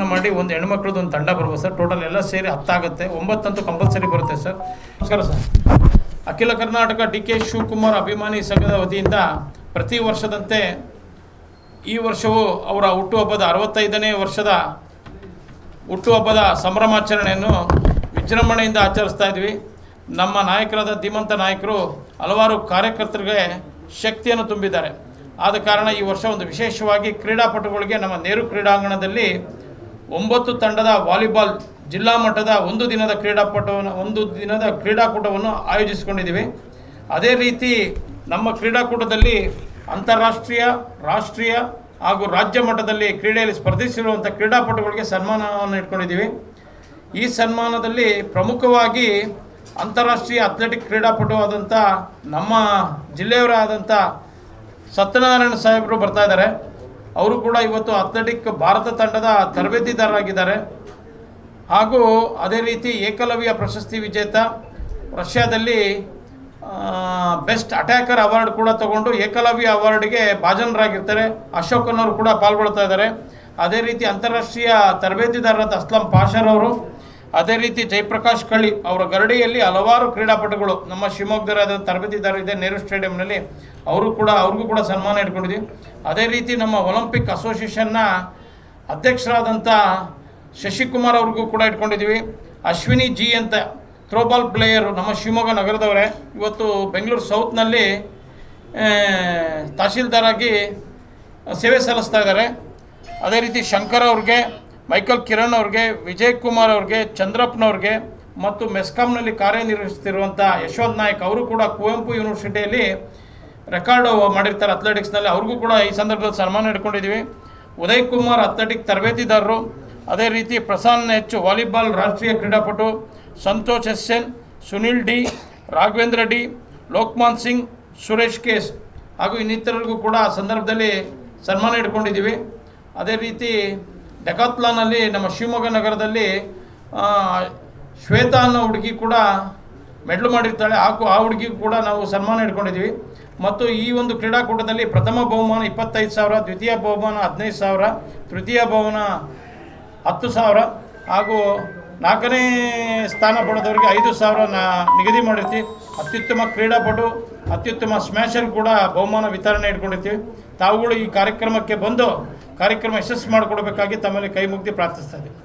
ಮಾಡಿ ಒಂದು ಹೆಣ್ಮಕ್ಳದ್ದು ಒಂದು ತಂಡ ಬರ್ಬೋದು ಸರ್. ಟೋಟಲ್ ಎಲ್ಲ ಸೇರಿ 10 ಆಗುತ್ತೆ. 9 ಅಂತೂ ಕಂಪಲ್ಸರಿ ಬರುತ್ತೆ ಸರ್. ನಮಸ್ಕಾರ ಸರ್. ಅಖಿಲ ಕರ್ನಾಟಕ DK ಶಿವಕುಮಾರ್ ಅಭಿಮಾನಿ ಸಂಘದ ವತಿಯಿಂದ ಪ್ರತಿ ವರ್ಷದಂತೆ ಈ ವರ್ಷವೂ ಅವರ ಹುಟ್ಟುಹಬ್ಬದ 65ನೇ ವರ್ಷದ ಹುಟ್ಟುಹಬ್ಬದ ಸಂಭ್ರಮಾಚರಣೆಯನ್ನು ವಿಜೃಂಭಣೆಯಿಂದ ಆಚರಿಸ್ತಾ ಇದ್ವಿ. ನಮ್ಮ ನಾಯಕರಾದ ಧೀಮಂತ ನಾಯಕರು ಹಲವಾರು ಕಾರ್ಯಕರ್ತರಿಗೆ ಶಕ್ತಿಯನ್ನು ತುಂಬಿದ್ದಾರೆ. ಆದ ಕಾರಣ ಈ ವರ್ಷ ಒಂದು ವಿಶೇಷವಾಗಿ ಕ್ರೀಡಾಪಟುಗಳಿಗೆ ನಮ್ಮ ನೆಹರು ಕ್ರೀಡಾಂಗಣದಲ್ಲಿ 9 ತಂಡದ ವಾಲಿಬಾಲ್ ಜಿಲ್ಲಾ ಮಟ್ಟದ ಒಂದು ದಿನದ ಕ್ರೀಡಾಕೂಟವನ್ನು ಆಯೋಜಿಸಿಕೊಂಡಿದ್ದೀವಿ. ಅದೇ ರೀತಿ ನಮ್ಮ ಕ್ರೀಡಾಕೂಟದಲ್ಲಿ ಅಂತಾರಾಷ್ಟ್ರೀಯ, ರಾಷ್ಟ್ರೀಯ ಹಾಗೂ ರಾಜ್ಯ ಮಟ್ಟದಲ್ಲಿ ಕ್ರೀಡೆಯಲ್ಲಿ ಸ್ಪರ್ಧಿಸಿರುವಂಥ ಕ್ರೀಡಾಪಟುಗಳಿಗೆ ಸನ್ಮಾನವನ್ನು ಇಟ್ಕೊಂಡಿದ್ದೀವಿ. ಈ ಸನ್ಮಾನದಲ್ಲಿ ಪ್ರಮುಖವಾಗಿ ಅಂತಾರಾಷ್ಟ್ರೀಯ ಅಥ್ಲೆಟಿಕ್ ಕ್ರೀಡಾಪಟು ಆದಂಥ ನಮ್ಮ ಜಿಲ್ಲೆಯವರೇ ಆದಂಥ ಸತ್ಯನಾರಾಯಣ ಸಾಹೇಬರು ಬರ್ತಾ ಇದ್ದಾರೆ. ಅವರು ಕೂಡ ಇವತ್ತು ಅಥ್ಲೆಟಿಕ್ ಭಾರತ ತಂಡದ ತರಬೇತಿದಾರರಾಗಿದ್ದಾರೆ. ಹಾಗೂ ಅದೇ ರೀತಿ ಏಕಲವ್ಯ ಪ್ರಶಸ್ತಿ ವಿಜೇತ, ರಷ್ಯಾದಲ್ಲಿ ಬೆಸ್ಟ್ ಅಟ್ಯಾಕರ್ ಅವಾರ್ಡ್ ಕೂಡ ತಗೊಂಡು ಏಕಲವ್ಯ ಅವಾರ್ಡ್ಗೆ ಭಾಜನರಾಗಿರ್ತಾರೆ. ಅಶೋಕನವರು ಕೂಡ ಪಾಲ್ಗೊಳ್ತಾ ಇದ್ದಾರೆ. ಅದೇ ರೀತಿ ಅಂತಾರಾಷ್ಟ್ರೀಯ ತರಬೇತಿದಾರರಾದ ಅಸ್ಲಂ ಪಾಷರ್ ಅವರು, ಅದೇ ರೀತಿ ಜಯಪ್ರಕಾಶ್ ಕಳ್ಳಿ ಅವರ ಗರಡಿಯಲ್ಲಿ ಹಲವಾರು ಕ್ರೀಡಾಪಟುಗಳು ನಮ್ಮ ಶಿವಮೊಗ್ಗದ ತರಬೇತಿದಾರ ಇದೆ ನೆಹರು ಸ್ಟೇಡಿಯಂನಲ್ಲಿ, ಅವ್ರಿಗೂ ಕೂಡ ಸನ್ಮಾನ ಇಟ್ಕೊಂಡಿದ್ದೀವಿ. ಅದೇ ರೀತಿ ನಮ್ಮ ಒಲಿಂಪಿಕ್ ಅಸೋಸಿಯೇಷನ್ನ ಅಧ್ಯಕ್ಷರಾದಂಥ ಶಶಿಕುಮಾರ್ ಅವ್ರಿಗೂ ಕೂಡ ಇಟ್ಕೊಂಡಿದ್ದೀವಿ. ಅಶ್ವಿನಿ ಜಿ ಅಂತ ಥ್ರೋಬಾಲ್ ಪ್ಲೇಯರು ನಮ್ಮ ಶಿವಮೊಗ್ಗ ನಗರದವರೇ, ಇವತ್ತು ಬೆಂಗಳೂರು ಸೌತ್ನಲ್ಲಿ ತಹಶೀಲ್ದಾರಾಗಿ ಸೇವೆ ಸಲ್ಲಿಸ್ತಾ ಇದ್ದಾರೆ. ಅದೇ ರೀತಿ ಶಂಕರ್ ಅವ್ರಿಗೆ, ಮೈಕಲ್ ಕಿರಣ್ ಅವ್ರಿಗೆ, ವಿಜಯ್ ಕುಮಾರ್ ಅವ್ರಿಗೆ, ಚಂದ್ರಪ್ಪನವ್ರಿಗೆ ಮತ್ತು ಮೆಸ್ಕಾಮ್ನಲ್ಲಿ ಕಾರ್ಯನಿರ್ವಹಿಸ್ತಿರುವಂಥ ಯಶವಂತ್ ನಾಯಕ್ ಅವರು ಕೂಡ ಕುವೆಂಪು ಯೂನಿವರ್ಸಿಟಿಯಲ್ಲಿ ರೆಕಾರ್ಡು ಮಾಡಿರ್ತಾರೆ ಅಥ್ಲೆಟಿಕ್ಸ್ನಲ್ಲಿ, ಅವ್ರಿಗೂ ಕೂಡ ಈ ಸಂದರ್ಭದಲ್ಲಿ ಸನ್ಮಾನ ಇಟ್ಕೊಂಡಿದ್ದೀವಿ. ಉದಯ್ ಕುಮಾರ್ ಅಥ್ಲೆಟಿಕ್ ತರಬೇತಿದಾರರು, ಅದೇ ರೀತಿ ಪ್ರಸನ್ನ ಎಚ್ ವಾಲಿಬಾಲ್ ರಾಷ್ಟ್ರೀಯ ಕ್ರೀಡಾಪಟು, Santosh SN, Sunil D, Raghavendra D, Lokman Singh, Suresh ಕೇಸ್ ಹಾಗೂ ಇನ್ನಿತರರಿಗೂ ಕೂಡ ಸಂದರ್ಭದಲ್ಲಿ ಸನ್ಮಾನ ಇಟ್ಕೊಂಡಿದ್ದೀವಿ. ಅದೇ ರೀತಿ ಡೆಕಾತ್ಲಾನಲ್ಲಿ ನಮ್ಮ ಶಿವಮೊಗ್ಗ ನಗರದಲ್ಲಿ ಶ್ವೇತಾ ಅನ್ನೋ ಹುಡುಗಿ ಕೂಡ ಮೆಡಲ್ ಮಾಡಿರ್ತಾಳೆ. ಆ ಹುಡುಗಿಗೂ ಕೂಡ ನಾವು ಸನ್ಮಾನ ಇಟ್ಕೊಂಡಿದ್ದೀವಿ. ಮತ್ತು ಈ ಒಂದು ಕ್ರೀಡಾಕೂಟದಲ್ಲಿ ಪ್ರಥಮ ಬಹುಮಾನ 25,000, ದ್ವಿತೀಯ ಬಹುಮಾನ 15,000, ತೃತೀಯ ಬಹುಮಾನ 10,000 ಹಾಗೂ 4ನೇ ಸ್ಥಾನ ಪಡೆದವರಿಗೆ 5,000 ನಿಗದಿ ಮಾಡಿರ್ತೀವಿ. ಅತ್ಯುತ್ತಮ ಕ್ರೀಡಾಪಟು, ಅತ್ಯುತ್ತಮ ಸ್ಮ್ಯಾಶರ್ ಕೂಡ ಬಹುಮಾನ ವಿತರಣೆ ಇಟ್ಕೊಂಡಿರ್ತೀವಿ. ತಾವುಗಳು ಈ ಕಾರ್ಯಕ್ರಮಕ್ಕೆ ಬಂದು ಕಾರ್ಯಕ್ರಮ ಯಶಸ್ಸು ಮಾಡಿಕೊಡ್ಬೇಕಾಗಿ ತಮ್ಮಲ್ಲಿ ಕೈ ಮುಗ್ದು ಪ್ರಾರ್ಥಿಸ್ತಾ ಇದ್ದೀವಿ.